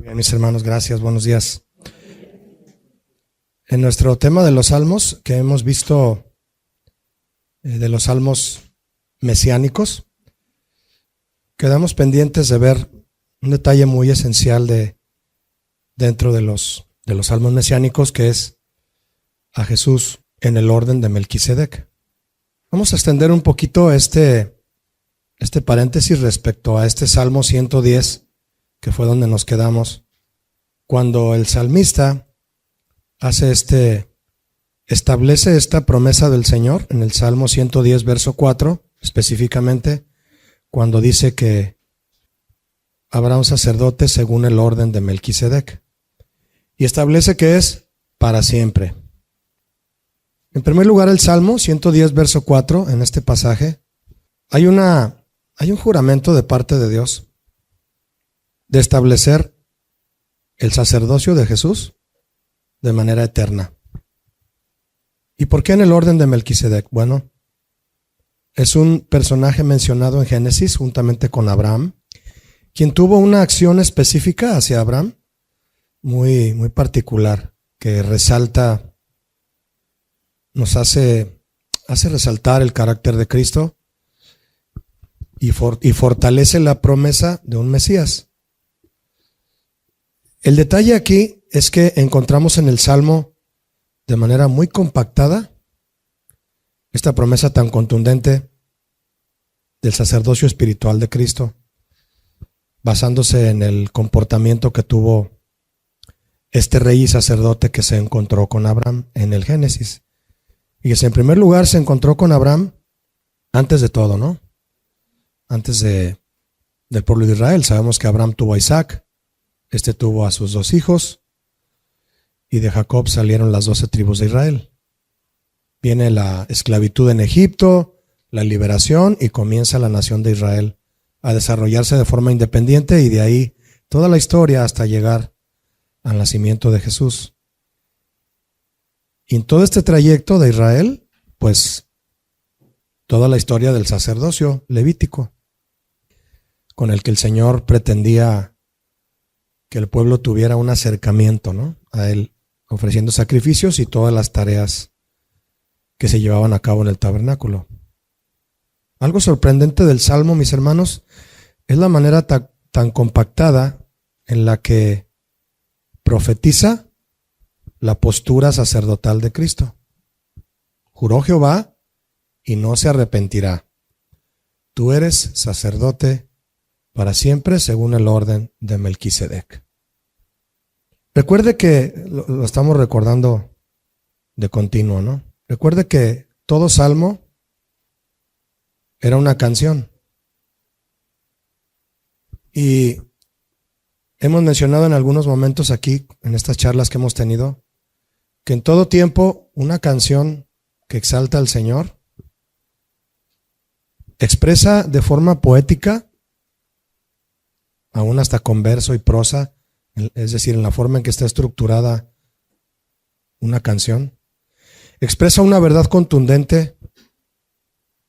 Bien, mis hermanos, gracias, buenos días. En nuestro tema de los salmos, que hemos visto de los salmos mesiánicos, quedamos pendientes de ver un detalle muy esencial dentro de los salmos mesiánicos, que es a Jesús en el orden de Melquisedec. Vamos a extender un poquito este paréntesis respecto a este Salmo 110, que fue donde nos quedamos, cuando el salmista establece esta promesa del Señor en el Salmo 110, verso 4, específicamente, cuando dice que habrá un sacerdote según el orden de Melquisedec, y establece que es para siempre. En primer lugar, el Salmo 110, verso 4, en este pasaje, hay un juramento de parte de Dios de establecer el sacerdocio de Jesús de manera eterna. ¿Y por qué en el orden de Melquisedec? Bueno, es un personaje mencionado en Génesis juntamente con Abraham, quien tuvo una acción específica hacia Abraham, muy, muy particular, que resalta, nos hace resaltar el carácter de Cristo y fortalece la promesa de un Mesías. El detalle aquí es que encontramos en el Salmo de manera muy compactada esta promesa tan contundente del sacerdocio espiritual de Cristo, basándose en el comportamiento que tuvo este rey y sacerdote que se encontró con Abraham en el Génesis. Y que en primer lugar se encontró con Abraham antes de todo, ¿no? Antes del pueblo de Israel. Sabemos que Abraham tuvo a Isaac, tuvo a sus 2 hijos, y de Jacob salieron las 12 tribus de Israel. Viene la esclavitud en Egipto, la liberación, y comienza la nación de Israel a desarrollarse de forma independiente, y de ahí toda la historia hasta llegar al nacimiento de Jesús. Y en todo este trayecto de Israel, pues toda la historia del sacerdocio levítico, con el que el Señor pretendía que el pueblo tuviera un acercamiento, ¿no?, a Él, ofreciendo sacrificios y todas las tareas que se llevaban a cabo en el tabernáculo. Algo sorprendente del Salmo, mis hermanos, es la manera tan compactada en la que profetiza la postura sacerdotal de Cristo. Juró Jehová y no se arrepentirá. Tú eres sacerdote para siempre según el orden de Melquisedec. Recuerde que, lo estamos recordando de continuo, ¿no? Recuerde que todo salmo era una canción. Y hemos mencionado en algunos momentos aquí, en estas charlas que hemos tenido, que en todo tiempo una canción que exalta al Señor expresa de forma poética, aún hasta con verso y prosa, es decir, en la forma en que está estructurada una canción, expresa una verdad contundente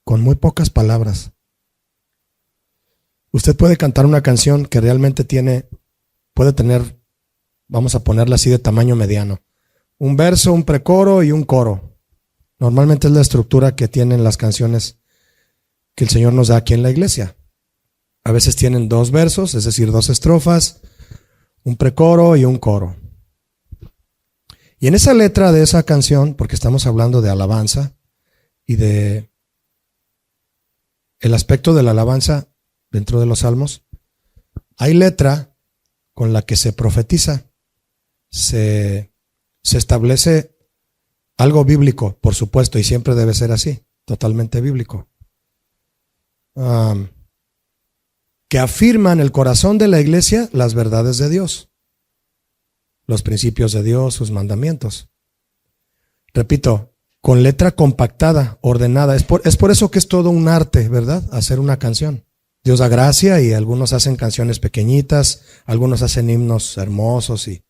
con muy pocas palabras. Usted puede cantar una canción que realmente puede tener, vamos a ponerla así, de tamaño mediano: un verso, un precoro y un coro. Normalmente es la estructura que tienen las canciones que el Señor nos da aquí en la iglesia. A veces tienen 2 versos, es decir, 2 estrofas, un precoro y un coro. Y en esa letra de esa canción, porque estamos hablando de alabanza y de el aspecto de la alabanza dentro de los salmos, hay letra con la que se profetiza, se establece algo bíblico, por supuesto, y siempre debe ser así, totalmente bíblico, que afirma en el corazón de la iglesia las verdades de Dios, los principios de Dios, sus mandamientos. Repito, con letra compactada, ordenada. Es por eso que es todo un arte, ¿verdad?, hacer una canción. Dios da gracia y algunos hacen canciones pequeñitas, algunos hacen himnos hermosos, y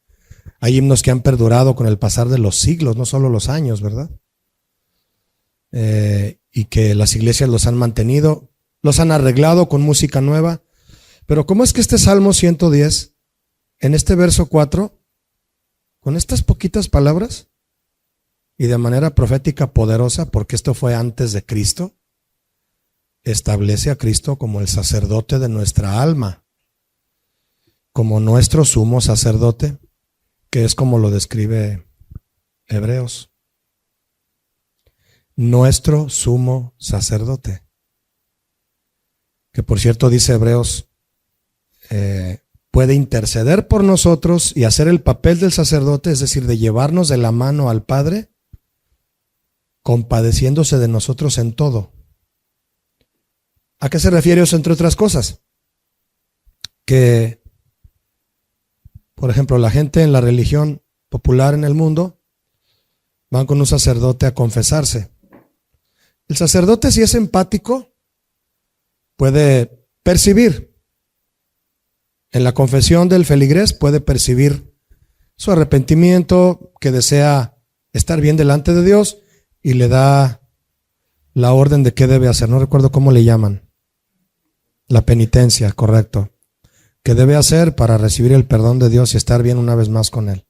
hay himnos que han perdurado con el pasar de los siglos, no solo los años, ¿verdad? Y que las iglesias los han mantenido, los han arreglado con música nueva. Pero ¿cómo es que este Salmo 110 en este verso 4, con estas poquitas palabras y de manera profética poderosa, porque esto fue antes de Cristo, establece a Cristo como el sacerdote de nuestra alma, como nuestro sumo sacerdote, que es como lo describe Hebreos. Nuestro sumo sacerdote. Que por cierto dice Hebreos, puede interceder por nosotros y hacer el papel del sacerdote, es decir, de llevarnos de la mano al Padre, compadeciéndose de nosotros en todo. ¿A qué se refiere eso, entre otras cosas? Que, por ejemplo, la gente en la religión popular en el mundo van con un sacerdote a confesarse. El sacerdote, si es empático, puede percibir. En la confesión del feligrés puede percibir su arrepentimiento, que desea estar bien delante de Dios, y le da la orden de qué debe hacer. No recuerdo cómo le llaman. La penitencia, correcto. ¿Qué debe hacer para recibir el perdón de Dios y estar bien una vez más con Él?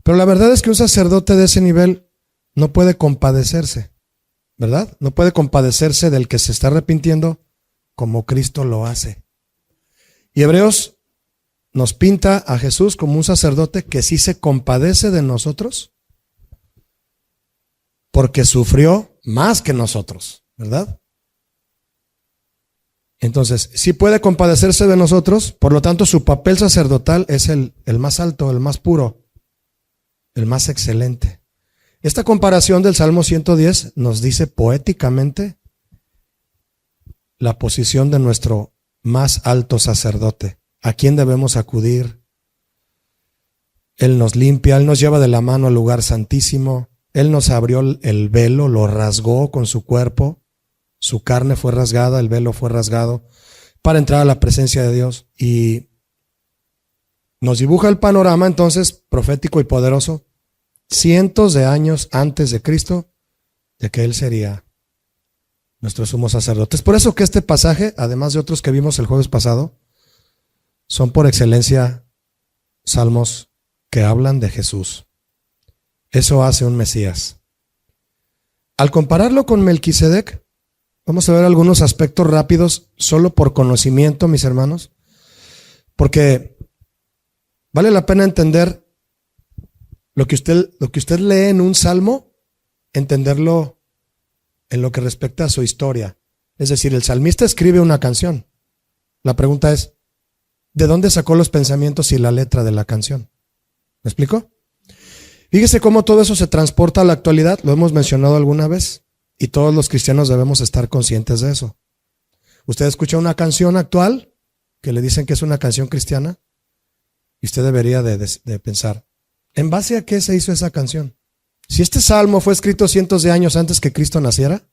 Pero la verdad es que un sacerdote de ese nivel no puede compadecerse, ¿verdad? No puede compadecerse del que se está arrepintiendo como Cristo lo hace. Y Hebreos nos pinta a Jesús como un sacerdote que sí se compadece de nosotros porque sufrió más que nosotros, ¿verdad? Entonces, sí puede compadecerse de nosotros, por lo tanto su papel sacerdotal es el más alto, el más puro, el más excelente. Esta comparación del Salmo 110 nos dice poéticamente la posición de nuestro más alto sacerdote, a quien debemos acudir. Él nos limpia, Él nos lleva de la mano al lugar santísimo, Él nos abrió el velo, lo rasgó con su cuerpo, su carne fue rasgada, el velo fue rasgado para entrar a la presencia de Dios, y nos dibuja el panorama entonces profético y poderoso cientos de años antes de Cristo, de que Él sería nuestro sumo sacerdote. Es por eso que este pasaje, además de otros que vimos el jueves pasado, son por excelencia salmos que hablan de Jesús. Eso hace un Mesías. Al compararlo con Melquisedec, vamos a ver algunos aspectos rápidos, solo por conocimiento, mis hermanos, porque vale la pena entender lo que usted lee en un salmo, entenderlo en lo que respecta a su historia. Es decir, el salmista escribe una canción. La pregunta es, ¿de dónde sacó los pensamientos y la letra de la canción? ¿Me explico? Fíjese cómo todo eso se transporta a la actualidad, lo hemos mencionado alguna vez, y todos los cristianos debemos estar conscientes de eso. Usted escucha una canción actual, que le dicen que es una canción cristiana, y usted debería de pensar, ¿en base a qué se hizo esa canción? Si este salmo fue escrito cientos de años antes que Cristo naciera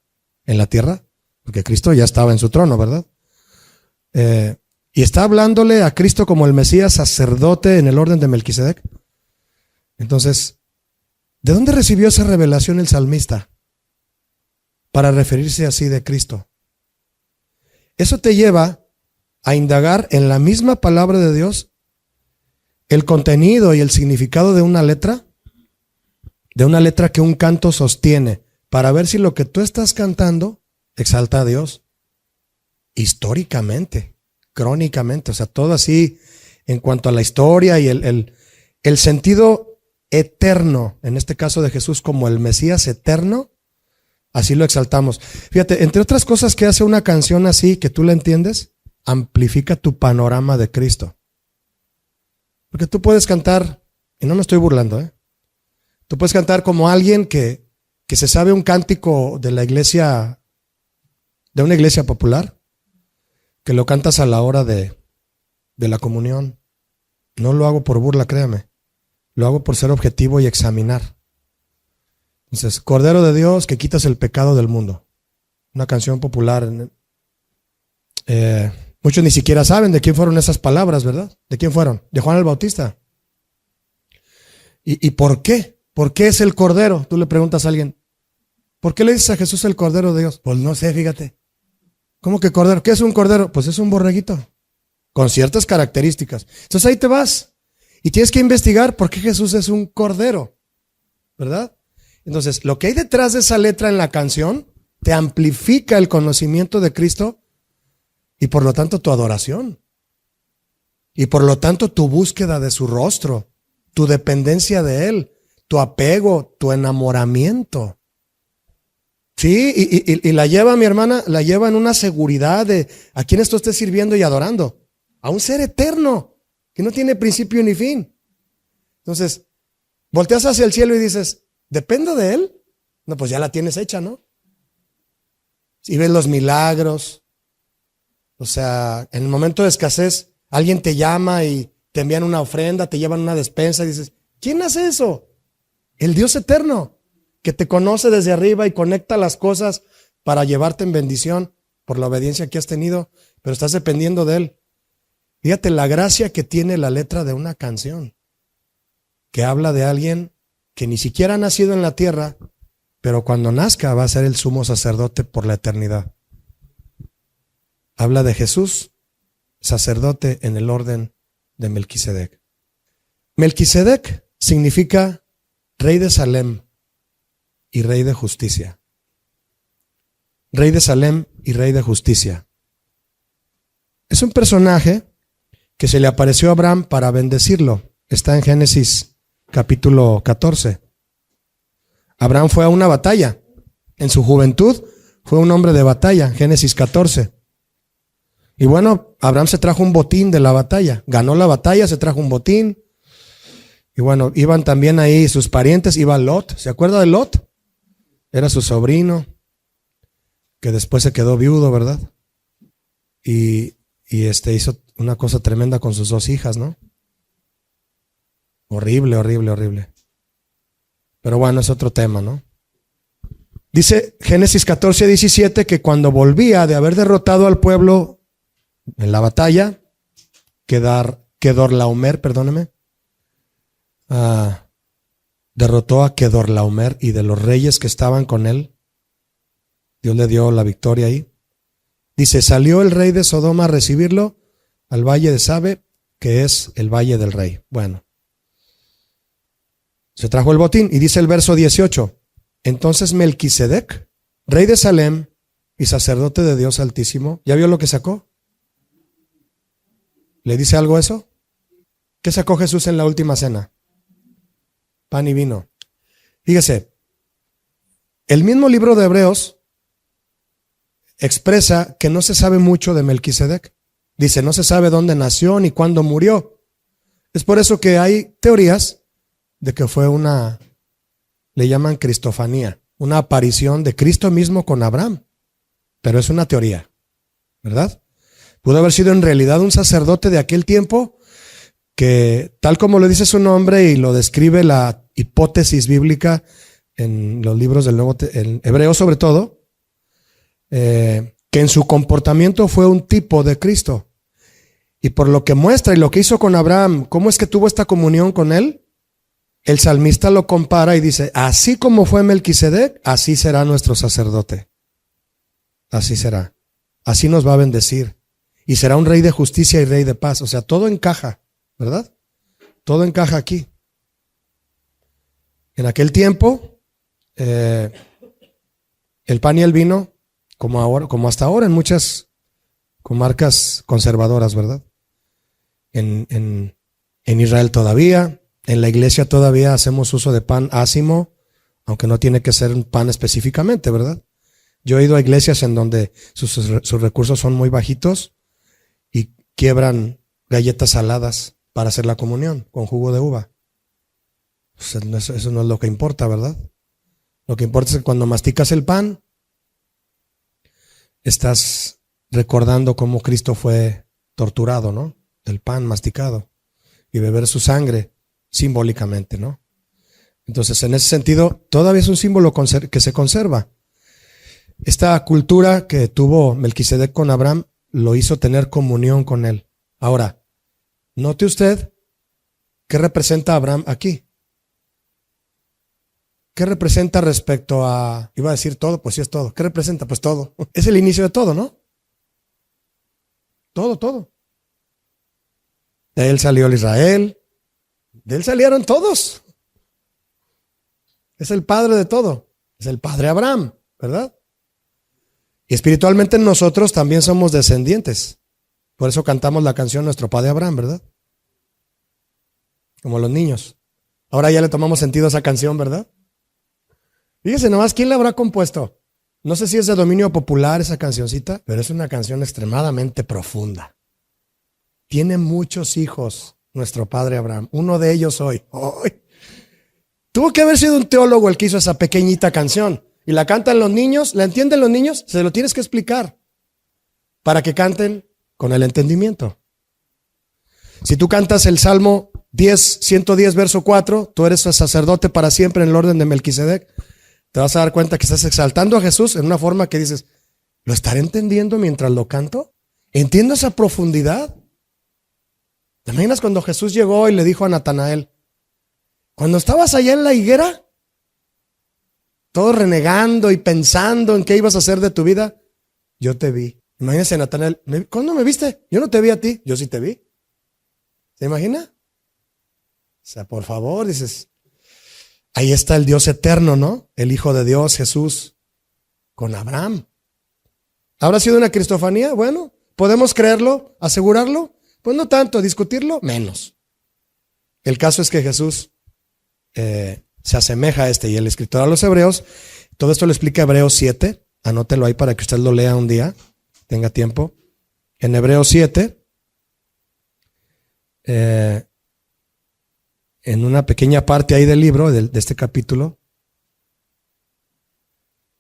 en la tierra, porque Cristo ya estaba en su trono, ¿verdad? Y está hablándole a Cristo como el Mesías sacerdote en el orden de Melquisedec. Entonces, ¿de dónde recibió esa revelación el salmista para referirse así de Cristo? Eso te lleva a indagar en la misma palabra de Dios el contenido y el significado de una letra que un canto sostiene, para ver si lo que tú estás cantando exalta a Dios históricamente, crónicamente, o sea, todo así en cuanto a la historia y el sentido eterno, en este caso de Jesús como el Mesías eterno, así lo exaltamos. Fíjate, entre otras cosas que hace una canción así, que tú la entiendes, amplifica tu panorama de Cristo. Porque tú puedes cantar, y no me estoy burlando, tú puedes cantar como alguien que se sabe un cántico de la iglesia, de una iglesia popular, que lo cantas a la hora de la comunión. No lo hago por burla, créame. Lo hago por ser objetivo y examinar. Entonces, Cordero de Dios, que quitas el pecado del mundo. Una canción popular. Muchos ni siquiera saben de quién fueron esas palabras, ¿verdad? ¿De quién fueron? De Juan el Bautista. ¿Y por qué? ¿Por qué es el Cordero? Tú le preguntas a alguien, ¿por qué le dices a Jesús el Cordero de Dios? Pues no sé, fíjate. ¿Cómo que Cordero? ¿Qué es un Cordero? Pues es un borreguito. con ciertas características. Entonces ahí te vas y tienes que investigar por qué Jesús es un cordero, ¿verdad? Entonces, lo que hay detrás de esa letra en la canción te amplifica el conocimiento de Cristo y por lo tanto tu adoración. Y por lo tanto tu búsqueda de su rostro, tu dependencia de Él, tu apego, tu enamoramiento. Sí, y la lleva, mi hermana, la lleva en una seguridad de a quién esto esté sirviendo y adorando. A un ser eterno, que no tiene principio ni fin. Entonces, volteas hacia el cielo y dices, ¿dependo de Él? No, pues ya la tienes hecha, ¿no? Y ves los milagros. O sea, en el momento de escasez, alguien te llama y te envían una ofrenda, te llevan una despensa y dices, ¿quién hace eso? El Dios eterno, que te conoce desde arriba y conecta las cosas para llevarte en bendición por la obediencia que has tenido, pero estás dependiendo de Él. Fíjate la gracia que tiene la letra de una canción, que habla de alguien que ni siquiera ha nacido en la tierra, pero cuando nazca va a ser el sumo sacerdote por la eternidad. Habla de Jesús, sacerdote en el orden de Melquisedec. Melquisedec significa rey de Salem y rey de justicia. Rey de Salem y rey de justicia. Es un personaje que se le apareció a Abraham para bendecirlo. Está en Génesis capítulo 14. Abraham fue a una batalla. En su juventud fue un hombre de batalla. Génesis 14. Y bueno, Abraham se trajo un botín de la batalla. Ganó la batalla, se trajo un botín. Y bueno, iban también ahí sus parientes. Iba Lot. ¿Se acuerda de Lot? Era su sobrino, que después se quedó viudo, ¿verdad? Y hizo una cosa tremenda con sus dos hijas, ¿no? Horrible, horrible, horrible. Pero bueno, es otro tema, ¿no? Dice Génesis 14:17 que cuando volvía de haber derrotado al pueblo en la batalla, Kedorlaomer, perdóneme, derrotó a Kedorlaomer y de los reyes que estaban con él, Dios le dio la victoria ahí. Dice, salió el rey de Sodoma a recibirlo al valle de Sabe, que es el valle del rey. Bueno, se trajo el botín y dice el verso 18, entonces Melquisedec, rey de Salem y sacerdote de Dios Altísimo, ¿ya vio lo que sacó? ¿Le dice algo eso? ¿Qué sacó Jesús en la última cena? Pan y vino. Fíjese, el mismo libro de Hebreos expresa que no se sabe mucho de Melquisedec. Dice, no se sabe dónde nació ni cuándo murió. Es por eso que hay teorías de que fue le llaman cristofanía, una aparición de Cristo mismo con Abraham. Pero es una teoría, ¿verdad? Pudo haber sido en realidad un sacerdote de aquel tiempo que, tal como lo dice su nombre y lo describe la hipótesis bíblica en los libros del Nuevo, en Hebreo sobre todo, que en su comportamiento fue un tipo de Cristo. Y por lo que muestra y lo que hizo con Abraham, cómo es que tuvo esta comunión con él, el salmista lo compara y dice, así como fue Melquisedec, así será nuestro sacerdote. Así será. Así nos va a bendecir. Y será un rey de justicia y rey de paz. O sea, todo encaja, ¿verdad? Todo encaja aquí. En aquel tiempo, el pan y el vino, como hasta ahora en muchas comarcas conservadoras, ¿verdad? En Israel todavía, en la iglesia todavía hacemos uso de pan ácimo, aunque no tiene que ser un pan específicamente, ¿verdad? Yo he ido a iglesias en donde sus recursos son muy bajitos y quiebran galletas saladas para hacer la comunión con jugo de uva. Pues eso no es lo que importa, ¿verdad? Lo que importa es que cuando masticas el pan, estás recordando cómo Cristo fue torturado, ¿no? El pan masticado y beber su sangre simbólicamente, ¿no? Entonces, en ese sentido, todavía es un símbolo que se conserva. Esta cultura que tuvo Melquisedec con Abraham lo hizo tener comunión con él. Ahora, note usted qué representa Abraham aquí. ¿Qué representa respecto a, iba a decir todo, pues sí es todo. ¿Qué representa? Pues todo. Es el inicio de todo, ¿no? Todo. De él salió el Israel. De él salieron todos. Es el padre de todo. Es el padre Abraham, ¿verdad? Y espiritualmente nosotros también somos descendientes. Por eso cantamos la canción Nuestro Padre Abraham, ¿verdad? Como los niños. Ahora ya le tomamos sentido a esa canción, ¿verdad? Fíjese nomás, ¿quién la habrá compuesto? No sé si es de dominio popular esa cancioncita, pero es una canción extremadamente profunda. Tiene muchos hijos nuestro padre Abraham. Uno de ellos hoy. Tuvo que haber sido un teólogo el que hizo esa pequeñita canción. Y la cantan los niños, ¿la entienden los niños? Se lo tienes que explicar para que canten con el entendimiento. Si tú cantas el Salmo 110, verso 4, tú eres sacerdote para siempre en el orden de Melquisedec, te vas a dar cuenta que estás exaltando a Jesús en una forma que dices, ¿lo estaré entendiendo mientras lo canto? ¿Entiendo esa profundidad? ¿Te imaginas cuando Jesús llegó y le dijo a Natanael, cuando estabas allá en la higuera, todo renegando y pensando en qué ibas a hacer de tu vida, yo te vi? Imagínese Natanael, ¿cuándo me viste? Yo no te vi a ti, yo sí te vi. ¿Se imagina? O sea, por favor, dices, ahí está el Dios eterno, ¿no? El Hijo de Dios, Jesús, con Abraham. ¿Habrá sido una cristofanía? Bueno, ¿podemos creerlo? ¿Asegurarlo? Pues no tanto, discutirlo, menos. El caso es que Jesús se asemeja a este, y el escritor a los Hebreos, todo esto lo explica Hebreos 7, anótelo ahí para que usted lo lea un día, tenga tiempo. En Hebreos 7, en una pequeña parte ahí del libro, de este capítulo,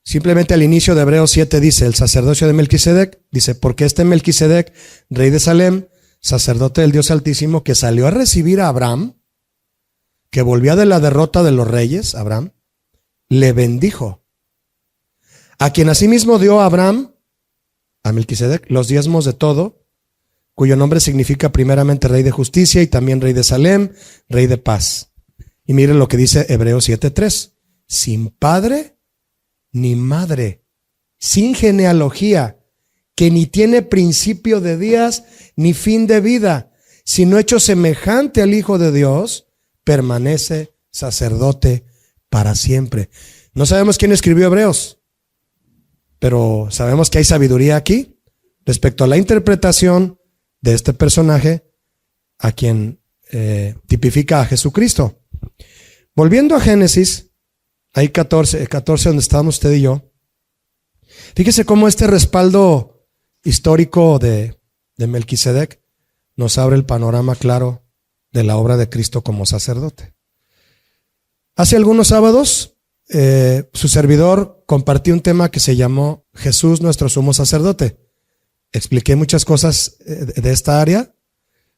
simplemente al inicio de Hebreos 7 dice, el sacerdocio de Melquisedec, dice, porque este Melquisedec, rey de Salem, sacerdote del Dios Altísimo, que salió a recibir a Abraham, que volvía de la derrota de los reyes, Abraham, le bendijo, a quien asimismo dio a Abraham, a Melquisedec, los diezmos de todo, cuyo nombre significa primeramente rey de justicia y también rey de Salem, rey de paz. Y miren lo que dice Hebreos 7:3, sin padre ni madre, sin genealogía, que ni tiene principio de días ni fin de vida, sino hecho semejante al Hijo de Dios, permanece sacerdote para siempre. No sabemos quién escribió Hebreos, pero sabemos que hay sabiduría aquí respecto a la interpretación de este personaje a quien tipifica a Jesucristo. Volviendo a Génesis, ahí 14 donde estábamos usted y yo, fíjese cómo este respaldo histórico de Melquisedec nos abre el panorama claro de la obra de Cristo como sacerdote. Hace algunos sábados, su servidor compartió un tema que se llamó Jesús nuestro sumo sacerdote. Expliqué muchas cosas de esta área.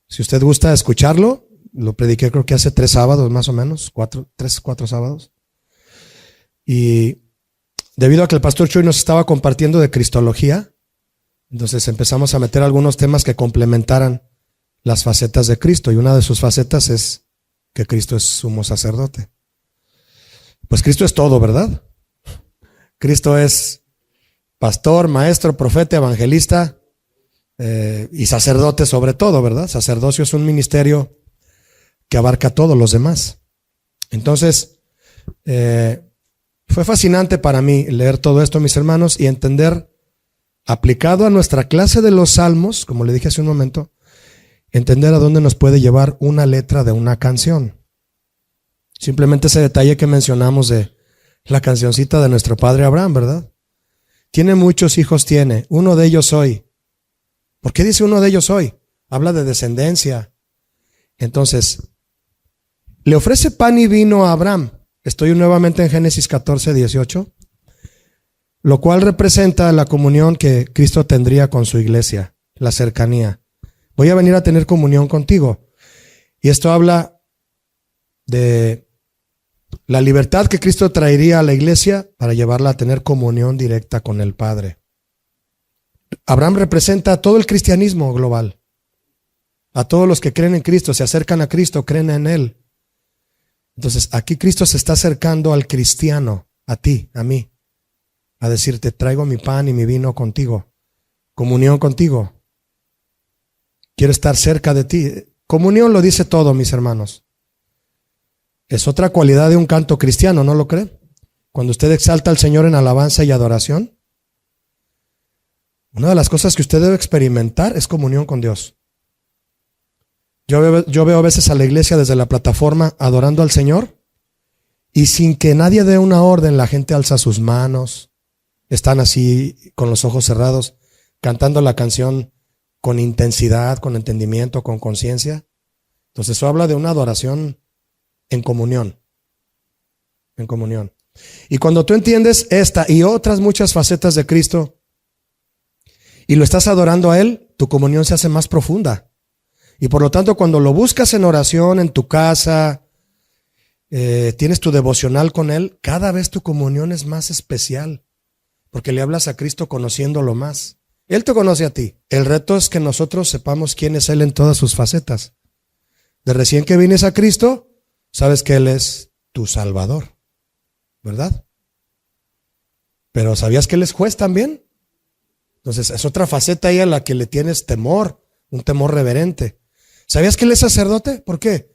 Si usted gusta escucharlo, lo prediqué creo que hace 3 sábados más o menos, 4 sábados. Y debido a que el pastor Chuy nos estaba compartiendo de cristología, entonces empezamos a meter algunos temas que complementaran las facetas de Cristo, y una de sus facetas es que Cristo es sumo sacerdote. Pues Cristo es todo, ¿verdad? Cristo es pastor, maestro, profeta, evangelista y sacerdote sobre todo, ¿verdad? Sacerdocio es un ministerio que abarca a todos los demás. Entonces, fue fascinante para mí leer todo esto, mis hermanos, y entender, aplicado a nuestra clase de los salmos, como le dije hace un momento, entender a dónde nos puede llevar una letra de una canción. Simplemente ese detalle que mencionamos de la cancioncita de nuestro padre Abraham, ¿verdad? Tiene muchos hijos, tiene. Uno de ellos hoy. ¿Por qué dice uno de ellos hoy? Habla de descendencia. Entonces, le ofrece pan y vino a Abraham. Estoy nuevamente en Génesis 14:18, lo cual representa la comunión que Cristo tendría con su iglesia, la cercanía. Voy a venir a tener comunión contigo. Y esto habla de la libertad que Cristo traería a la iglesia para llevarla a tener comunión directa con el Padre. Abraham representa todo el cristianismo global. A todos los que creen en Cristo, se acercan a Cristo, creen en Él. Entonces, aquí Cristo se está acercando al cristiano, a ti, a mí, a decirte, traigo mi pan y mi vino contigo, comunión contigo. Quiero estar cerca de ti. Comunión lo dice todo, mis hermanos. Es otra cualidad de un canto cristiano, ¿no lo cree? Cuando usted exalta al Señor en alabanza y adoración, una de las cosas que usted debe experimentar es comunión con Dios. Yo veo a veces a la iglesia desde la plataforma adorando al Señor y sin que nadie dé una orden, la gente alza sus manos, están así con los ojos cerrados, cantando la canción con intensidad, con entendimiento, con conciencia. Entonces eso habla de una adoración en comunión. En comunión. Y cuando tú entiendes esta y otras muchas facetas de Cristo y lo estás adorando a Él, tu comunión se hace más profunda. Y por lo tanto, cuando lo buscas en oración, en tu casa, tienes tu devocional con Él, cada vez tu comunión es más especial, porque le hablas a Cristo conociéndolo más. Él te conoce a ti. El reto es que nosotros sepamos quién es Él en todas sus facetas. De recién que vienes a Cristo, sabes que Él es tu Salvador, ¿verdad? Pero ¿sabías que Él es juez también? Entonces es otra faceta ahí a la que le tienes temor, un temor reverente. ¿Sabías que Él es sacerdote? ¿Por qué?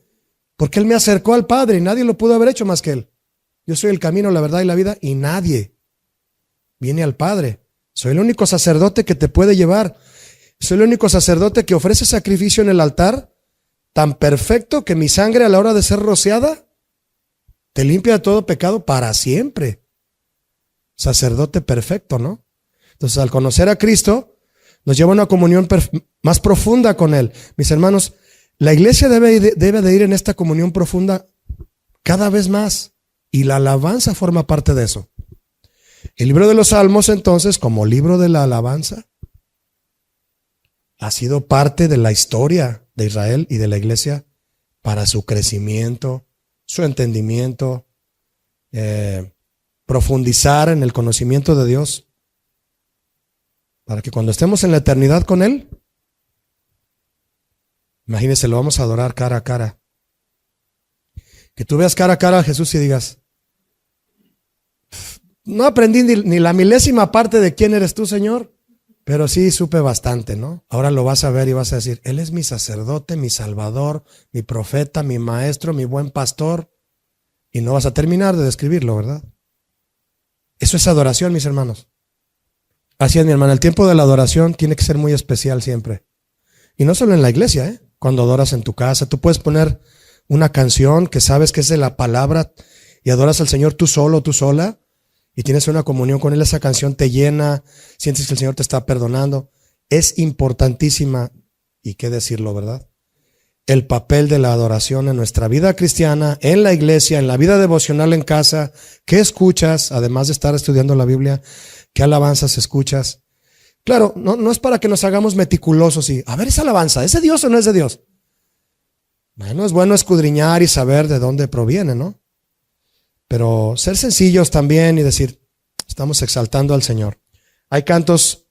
Porque Él me acercó al Padre y nadie lo pudo haber hecho más que Él. Yo soy el camino, la verdad y la vida y nadie viene al Padre. Soy el único sacerdote que te puede llevar. Soy el único sacerdote que ofrece sacrificio en el altar tan perfecto que mi sangre a la hora de ser rociada te limpia de todo pecado para siempre. Sacerdote perfecto, ¿no? Entonces, al conocer a Cristo, nos lleva a una comunión más profunda con Él. Mis hermanos, la iglesia debe de ir en esta comunión profunda cada vez más. Y la alabanza forma parte de eso. El libro de los Salmos, entonces, como libro de la alabanza, ha sido parte de la historia de Israel y de la iglesia para su crecimiento, su entendimiento, profundizar en el conocimiento de Dios, para que cuando estemos en la eternidad con Él, imagínense, lo vamos a adorar cara a cara. Que tú veas cara a cara a Jesús y digas, no aprendí ni la milésima parte de quién eres tú, Señor, pero sí supe bastante, ¿no? Ahora lo vas a ver y vas a decir, Él es mi sacerdote, mi salvador, mi profeta, mi maestro, mi buen pastor. Y no vas a terminar de describirlo, ¿verdad? Eso es adoración, mis hermanos. Así es, mi hermana, el tiempo de la adoración tiene que ser muy especial siempre. Y no solo en la iglesia, ¿eh? Cuando adoras en tu casa, tú puedes poner una canción que sabes que es de la palabra y adoras al Señor tú solo, tú sola, y tienes una comunión con Él, esa canción te llena, sientes que el Señor te está perdonando. Es importantísima, y qué decirlo, ¿verdad? El papel de la adoración en nuestra vida cristiana, en la iglesia, en la vida devocional en casa. ¿Qué escuchas? Además de estar estudiando la Biblia, ¿qué alabanzas escuchas? Claro, no es para que nos hagamos meticulosos y, a ver, esa alabanza, ¿es de Dios o no es de Dios? Bueno, es bueno escudriñar y saber de dónde proviene, ¿no? Pero ser sencillos también y decir, estamos exaltando al Señor. Hay cantos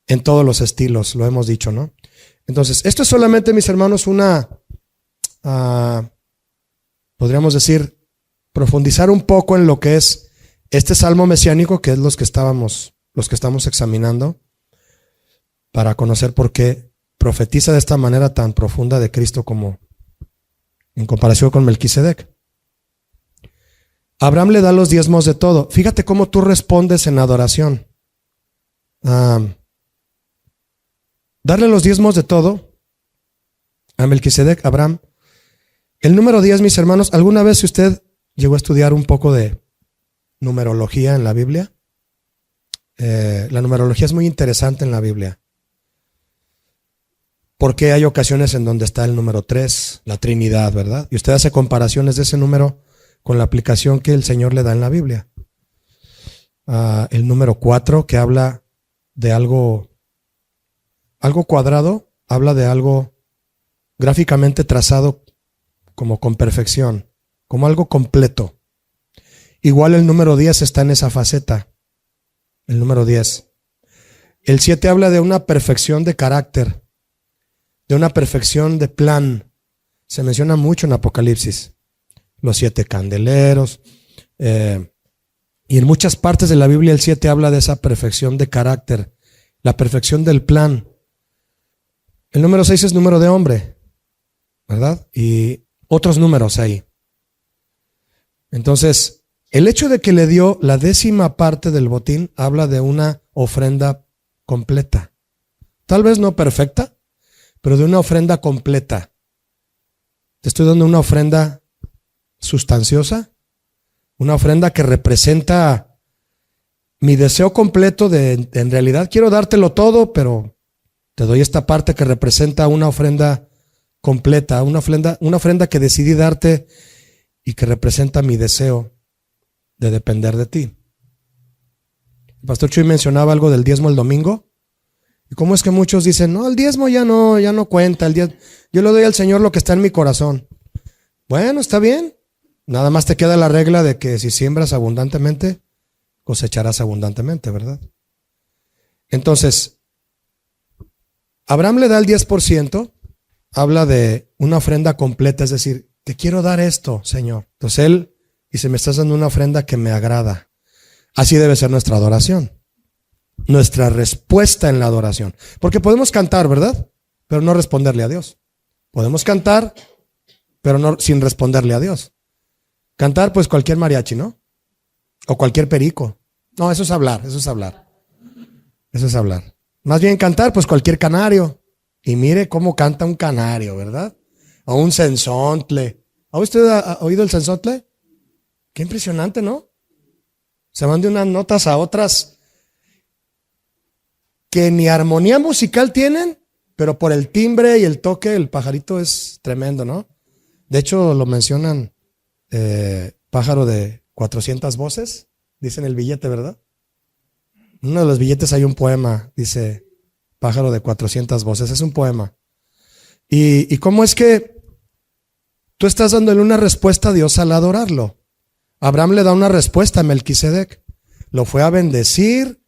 en todos los estilos, lo hemos dicho, ¿no? Entonces, esto es solamente, mis hermanos, podríamos decir, profundizar un poco en lo que es este salmo mesiánico, que es los que estamos examinando, para conocer por qué profetiza de esta manera tan profunda de Cristo como en comparación con Melquisedec. Abraham le da los diezmos de todo. Fíjate cómo tú respondes en adoración. Darle los diezmos de todo a Melquisedec, Abraham. El número 10, mis hermanos, ¿alguna vez si usted llegó a estudiar un poco de numerología en la Biblia? La numerología es muy interesante en la Biblia. Porque hay ocasiones en donde está el número 3, la Trinidad, ¿verdad? Y usted hace comparaciones de ese número con la aplicación que el Señor le da en la Biblia. El número 4, que habla de algo cuadrado, habla de algo gráficamente trazado como con perfección, como algo completo. Igual el número 10 está en esa faceta, el número 10. El 7 habla de una perfección de carácter, de una perfección de plan. Se menciona mucho en Apocalipsis. Los 7 candeleros. Y en muchas partes de la Biblia el 7 habla de esa perfección de carácter, la perfección del plan. El número 6 es número de hombre. ¿verdad? Y otros números ahí. Entonces, el hecho de que le dio la 10ª parte del botín habla de una ofrenda completa. Tal vez no perfecta, pero de una ofrenda completa. Te estoy dando una ofrenda sustanciosa, una ofrenda que representa mi deseo completo de, en realidad quiero dártelo todo, pero te doy esta parte que representa una ofrenda completa, una ofrenda que decidí darte y que representa mi deseo de depender de ti. El pastor Chuy mencionaba algo del diezmo el domingo. ¿Y cómo es que muchos dicen, no, el diezmo ya no cuenta, yo le doy al Señor lo que está en mi corazón? Bueno, está bien. Nada más te queda la regla de que si siembras abundantemente, cosecharás abundantemente, ¿verdad? Entonces, Abraham le da el 10%, habla de una ofrenda completa, es decir, te quiero dar esto, Señor. Entonces él dice, me estás dando una ofrenda que me agrada. Así debe ser nuestra adoración. Nuestra respuesta en la adoración. Porque podemos cantar, ¿verdad? Pero no responderle a Dios. Podemos cantar, pero no sin responderle a Dios. Cantar, pues cualquier mariachi, ¿no? O cualquier perico. No, eso es hablar. Eso es hablar. Más bien cantar, pues cualquier canario. Y mire cómo canta un canario, ¿verdad? O un cenzontle. ¿Ha usted oído el cenzontle? Qué impresionante, ¿no? Se van de unas notas a otras que ni armonía musical tienen, pero por el timbre y el toque, el pajarito es tremendo, ¿no? De hecho, lo mencionan pájaro de 400 voces, dice en el billete, ¿verdad? En uno de los billetes hay un poema, dice pájaro de 400 voces, es un poema. ¿Y cómo es que tú estás dándole una respuesta a Dios al adorarlo? Abraham le da una respuesta a Melquisedec, lo fue a bendecir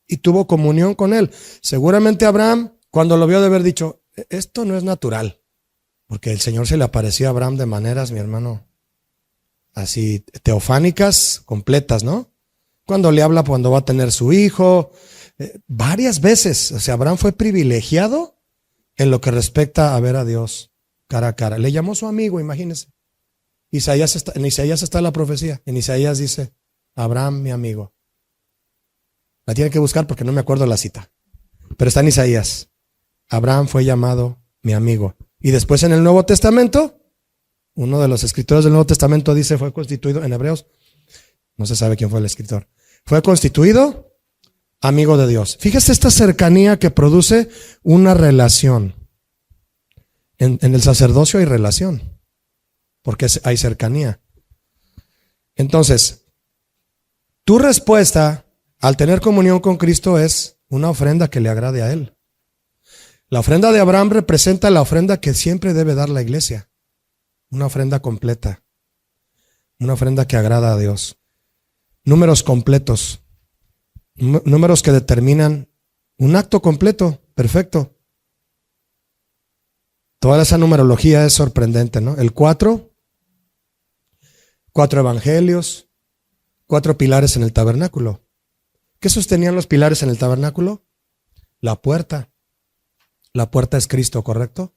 y tuvo comunión con él. Seguramente Abraham, cuando lo vio, de haber dicho, esto no es natural, porque el Señor se le apareció a Abraham de maneras, mi hermano, así teofánicas, completas, ¿no? Cuando le habla cuando va a tener su hijo, varias veces. O sea, Abraham fue privilegiado en lo que respecta a ver a Dios cara a cara. Le llamó su amigo, imagínense. En Isaías está la profecía. En Isaías dice, Abraham, mi amigo. La tiene que buscar porque no me acuerdo la cita. Pero está en Isaías. Abraham fue llamado mi amigo. Y después en el Nuevo Testamento, uno de los escritores del Nuevo Testamento dice, fue constituido, en Hebreos, no se sabe quién fue el escritor, fue constituido amigo de Dios. Fíjese esta cercanía que produce una relación. En el sacerdocio hay relación, porque hay cercanía. Entonces, tu respuesta al tener comunión con Cristo es una ofrenda que le agrade a Él. La ofrenda de Abraham representa la ofrenda que siempre debe dar la iglesia. Una ofrenda completa. Una ofrenda que agrada a Dios. Números completos. Números que determinan un acto completo, perfecto. Toda esa numerología es sorprendente, ¿no? El 4 evangelios, 4 pilares en el tabernáculo. ¿Qué sostenían los pilares en el tabernáculo? La puerta. La puerta es Cristo, ¿correcto?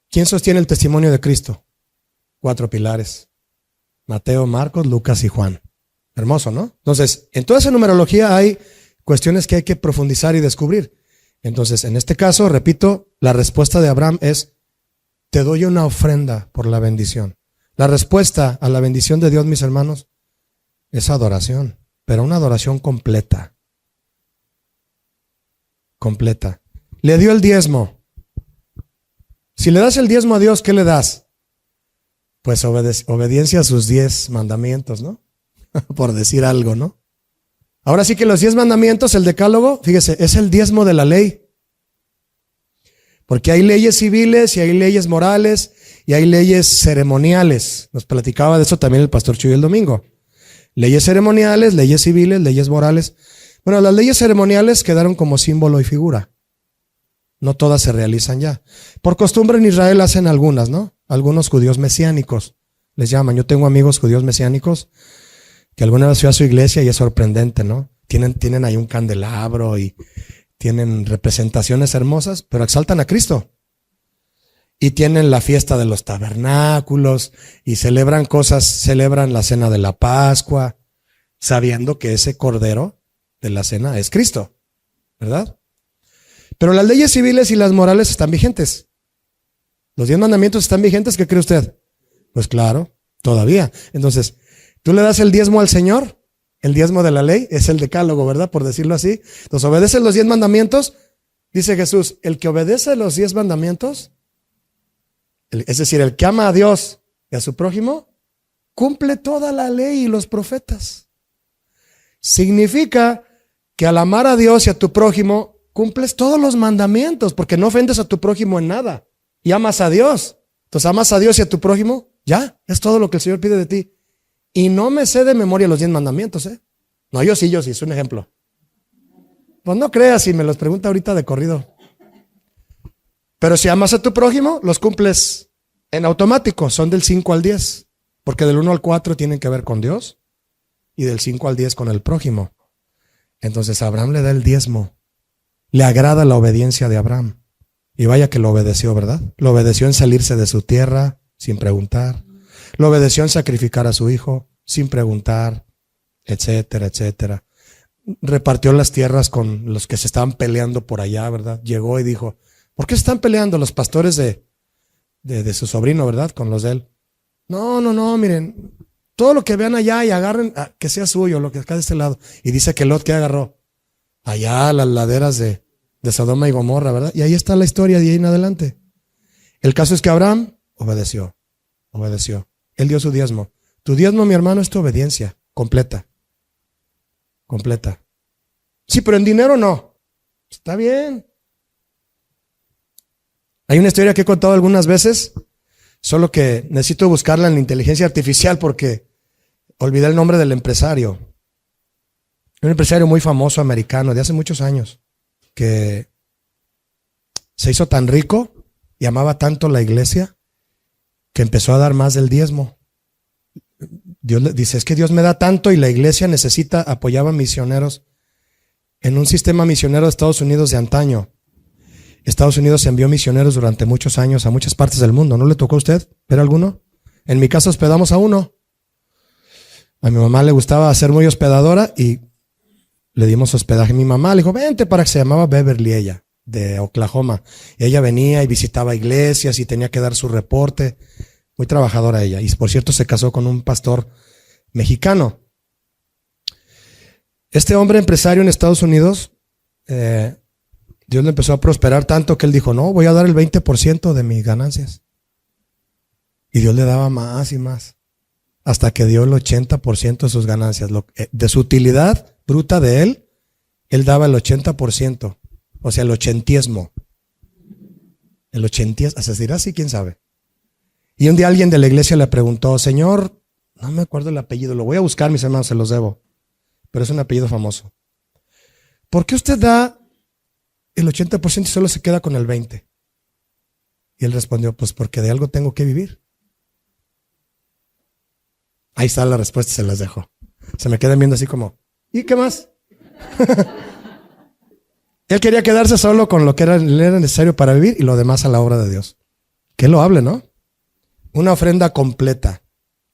¿Quién sostiene el testimonio de Cristo? 4 pilares. Mateo, Marcos, Lucas y Juan. Hermoso, ¿no? Entonces, en toda esa numerología hay cuestiones que hay que profundizar y descubrir. Entonces, en este caso, repito, la respuesta de Abraham es, te doy una ofrenda por la bendición. La respuesta a la bendición de Dios, mis hermanos, es adoración, pero una adoración completa. Completa. Le dio el diezmo. Si le das el diezmo a Dios, ¿qué le das? Pues obediencia a sus 10 mandamientos, ¿no? Por decir algo, ¿no? Ahora sí que los 10 mandamientos, el decálogo, fíjese, es el diezmo de la ley. Porque hay leyes civiles y hay leyes morales y hay leyes ceremoniales. Nos platicaba de eso también el pastor Chuy el domingo. Leyes ceremoniales, leyes civiles, leyes morales. Bueno, las leyes ceremoniales quedaron como símbolo y figura. No todas se realizan ya. Por costumbre en Israel hacen algunas, ¿no? Algunos judíos mesiánicos les llaman. Yo tengo amigos judíos mesiánicos que alguna vez fui a su iglesia y es sorprendente, ¿no? Tienen ahí un candelabro y tienen representaciones hermosas, pero exaltan a Cristo. y tienen la fiesta de los tabernáculos y celebran cosas, celebran la cena de la Pascua, sabiendo que ese cordero de la cena es Cristo, ¿verdad? Pero las leyes civiles y las morales están vigentes. Los 10 mandamientos están vigentes, ¿qué cree usted? Pues claro, todavía. Entonces, tú le das el diezmo al Señor, el diezmo de la ley, es el decálogo, ¿verdad? Por decirlo así. Entonces, obedeces los 10 mandamientos, dice Jesús, el que obedece los 10 mandamientos, es decir, el que ama a Dios y a su prójimo, cumple toda la ley y los profetas. Significa que al amar a Dios y a tu prójimo, cumples todos los mandamientos, porque no ofendes a tu prójimo en nada. Y amas a Dios. Entonces amas a Dios y a tu prójimo, ya, es todo lo que el Señor pide de ti. Y no me sé de memoria los 10 mandamientos, ¿eh? No, yo sí, es un ejemplo. Pues no creas si me los pregunta ahorita de corrido. Pero si amas a tu prójimo, los cumples en automático, son del 5 al 10, porque del 1 al 4 tienen que ver con Dios y del 5 al 10 con el prójimo. Entonces Abraham le da el diezmo, le agrada la obediencia de Abraham. Y vaya que lo obedeció, ¿verdad? Lo obedeció en salirse de su tierra sin preguntar. Lo obedeció en sacrificar a su hijo sin preguntar, etcétera, etcétera. Repartió las tierras con los que se estaban peleando por allá, ¿verdad? Llegó y dijo, ¿por qué se están peleando los pastores de su sobrino, ¿verdad? Con los de él. No, miren, todo lo que vean allá y agarren, que sea suyo, lo que acá de este lado. Y dice que Lot, ¿qué agarró? Allá las laderas de Sodoma y Gomorra, ¿verdad? Y ahí está la historia de ahí en adelante. El caso es que Abraham obedeció. Él dio su diezmo. Tu diezmo, mi hermano, es tu obediencia completa. Sí, pero en dinero no. Está bien. Hay una historia que he contado algunas veces, solo que necesito buscarla en la inteligencia artificial porque olvidé el nombre del empresario. Un empresario muy famoso americano de hace muchos años, que se hizo tan rico y amaba tanto la iglesia que empezó a dar más del diezmo. Dios le dice, es que Dios me da tanto y la iglesia apoyaba misioneros en un sistema misionero de Estados Unidos de antaño. Estados Unidos envió misioneros durante muchos años a muchas partes del mundo. ¿No le tocó a usted ver alguno? En mi casa hospedamos a uno. A mi mamá le gustaba ser muy hospedadora y le dimos hospedaje. Mi mamá le dijo, vente, para que se llamaba Beverly ella, de Oklahoma. Y ella venía y visitaba iglesias y tenía que dar su reporte. Muy trabajadora ella. Y por cierto se casó con un pastor mexicano. Este hombre empresario en Estados Unidos, Dios le empezó a prosperar tanto que él dijo, no, voy a dar el 20% de mis ganancias. Y Dios le daba más y más, hasta que dio el 80% de sus ganancias. De su utilidad bruta de él daba el 80%, o sea, el ochentiesmo. El ochentiesmo, ¿se dirá así? ¿Quién sabe? Y un día alguien de la iglesia le preguntó, Señor, no me acuerdo el apellido, lo voy a buscar, mis hermanos, se los debo, pero es un apellido famoso. ¿Por qué usted da el 80% y solo se queda con el 20%? Y él respondió, pues porque de algo tengo que vivir. Ahí está la respuesta, se las dejo. Se me quedan viendo así como, ¿y qué más? Él quería quedarse solo con lo que era necesario para vivir y lo demás a la obra de Dios. Que lo hable, ¿no? Una ofrenda completa.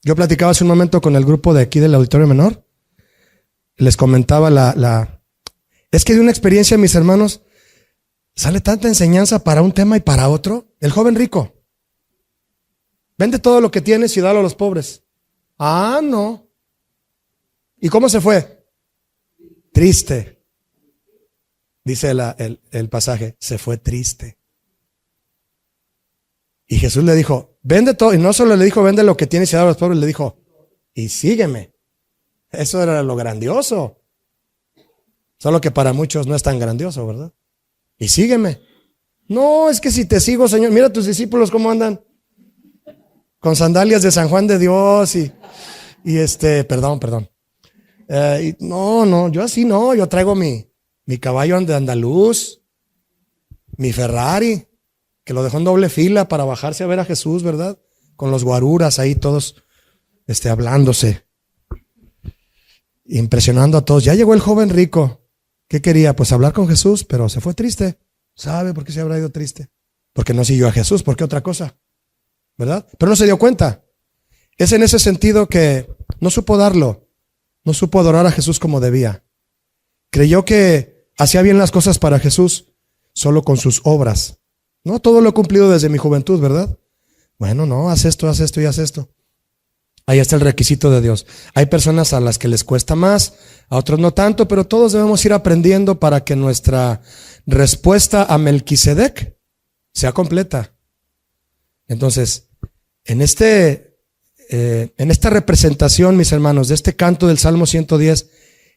Yo platicaba hace un momento con el grupo de aquí del Auditorio Menor. Les comentaba es que de una experiencia, mis hermanos, sale tanta enseñanza para un tema y para otro. El joven rico. Vende todo lo que tienes y dalo a los pobres. Ah, no. ¿Y cómo se fue? Triste. Dice el pasaje, se fue triste. Y Jesús le dijo, vende todo. Y no solo le dijo, vende lo que tienes y dalo a los pobres, le dijo, y sígueme. Eso era lo grandioso. Solo que para muchos no es tan grandioso, ¿verdad? Y sígueme. No, es que si te sigo, Señor, mira a tus discípulos cómo andan. Con sandalias de San Juan de Dios y perdón. No, yo así no, yo traigo mi caballo de andaluz, mi Ferrari, que lo dejó en doble fila para bajarse a ver a Jesús, ¿verdad? Con los guaruras ahí todos, hablándose, impresionando a todos. Ya llegó el joven rico. ¿Qué quería? Pues hablar con Jesús, pero se fue triste. ¿Sabe por qué se habrá ido triste? porque no siguió a Jesús, ¿por qué otra cosa? ¿Verdad? Pero no se dio cuenta. Es en ese sentido que no supo darlo, no supo adorar a Jesús como debía. Creyó que hacía bien las cosas para Jesús solo con sus obras. No, todo lo he cumplido desde mi juventud, ¿verdad? Bueno, no, haz esto y haz esto. Ahí está el requisito de Dios. Hay personas a las que les cuesta más, a otros no tanto, pero todos debemos ir aprendiendo para que nuestra respuesta a Melquisedec sea completa. Entonces, en esta representación, mis hermanos, de este canto del Salmo 110,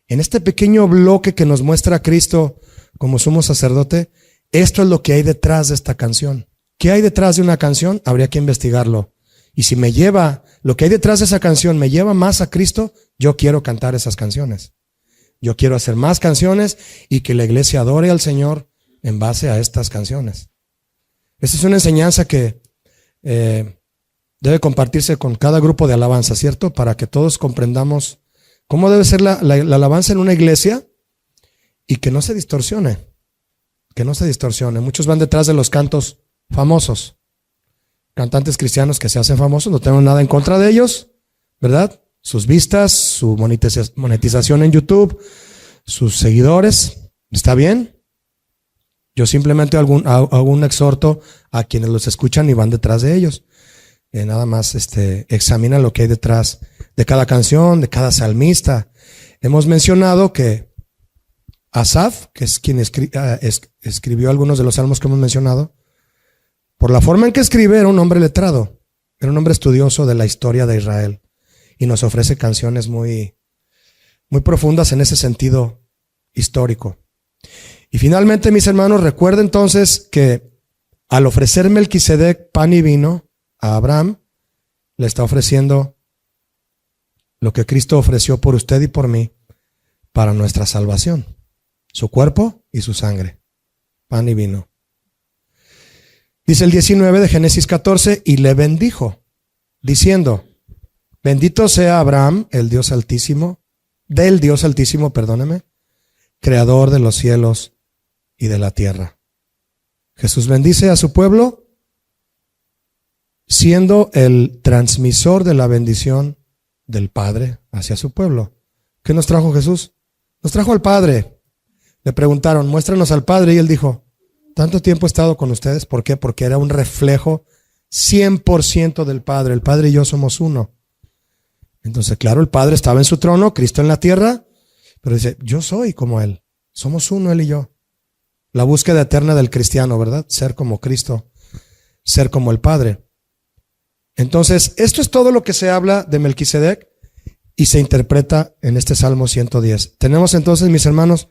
en este pequeño bloque que nos muestra a Cristo como sumo sacerdote, esto es lo que hay detrás de esta canción. ¿Qué hay detrás de una canción? Habría que investigarlo. Y si lo que hay detrás de esa canción me lleva más a Cristo, yo quiero cantar esas canciones. Yo quiero hacer más canciones y que la iglesia adore al Señor en base a estas canciones. Esta es una enseñanza que debe compartirse con cada grupo de alabanza, ¿cierto? Para que todos comprendamos cómo debe ser la alabanza en una iglesia y que no se distorsione. Que no se distorsione. Muchos van detrás de los cantos famosos. Cantantes cristianos que se hacen famosos, no tengo nada en contra de ellos, ¿verdad? Sus vistas, su monetización en YouTube, sus seguidores, ¿está bien? Yo simplemente hago un exhorto a quienes los escuchan y van detrás de ellos. Nada más examina lo que hay detrás de cada canción, de cada salmista. Hemos mencionado que Asaf, que es quien escribió algunos de los salmos que hemos mencionado, por la forma en que escribe, era un hombre letrado, era un hombre estudioso de la historia de Israel y nos ofrece canciones muy, muy profundas en ese sentido histórico. Y finalmente, mis hermanos, recuerden entonces que al ofrecer Melquisedec pan y vino a Abraham, le está ofreciendo lo que Cristo ofreció por usted y por mí para nuestra salvación, su cuerpo y su sangre, pan y vino. Dice el 19 de Génesis 14, y le bendijo, diciendo, bendito sea Abraham, del Dios Altísimo, creador de los cielos y de la tierra. Jesús bendice a su pueblo, siendo el transmisor de la bendición del Padre hacia su pueblo. ¿Qué nos trajo Jesús? Nos trajo al Padre. Le preguntaron, muéstranos al Padre, y él dijo, tanto tiempo he estado con ustedes. ¿Por qué? Porque era un reflejo 100% del Padre. El Padre y yo somos uno. Entonces, claro, el Padre estaba en su trono, Cristo en la tierra, pero dice, yo soy como Él. Somos uno, Él y yo. La búsqueda eterna del cristiano, ¿verdad? Ser como Cristo, ser como el Padre. Entonces, esto es todo lo que se habla de Melquisedec y se interpreta en este Salmo 110. Tenemos entonces, mis hermanos,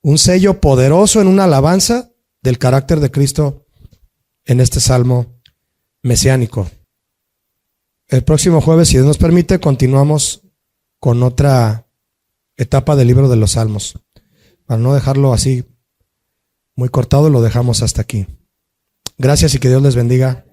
un sello poderoso en una alabanza del carácter de Cristo en este salmo mesiánico. El próximo jueves, si Dios nos permite, continuamos con otra etapa del libro de los Salmos. Para no dejarlo así muy cortado, lo dejamos hasta aquí. Gracias y que Dios les bendiga.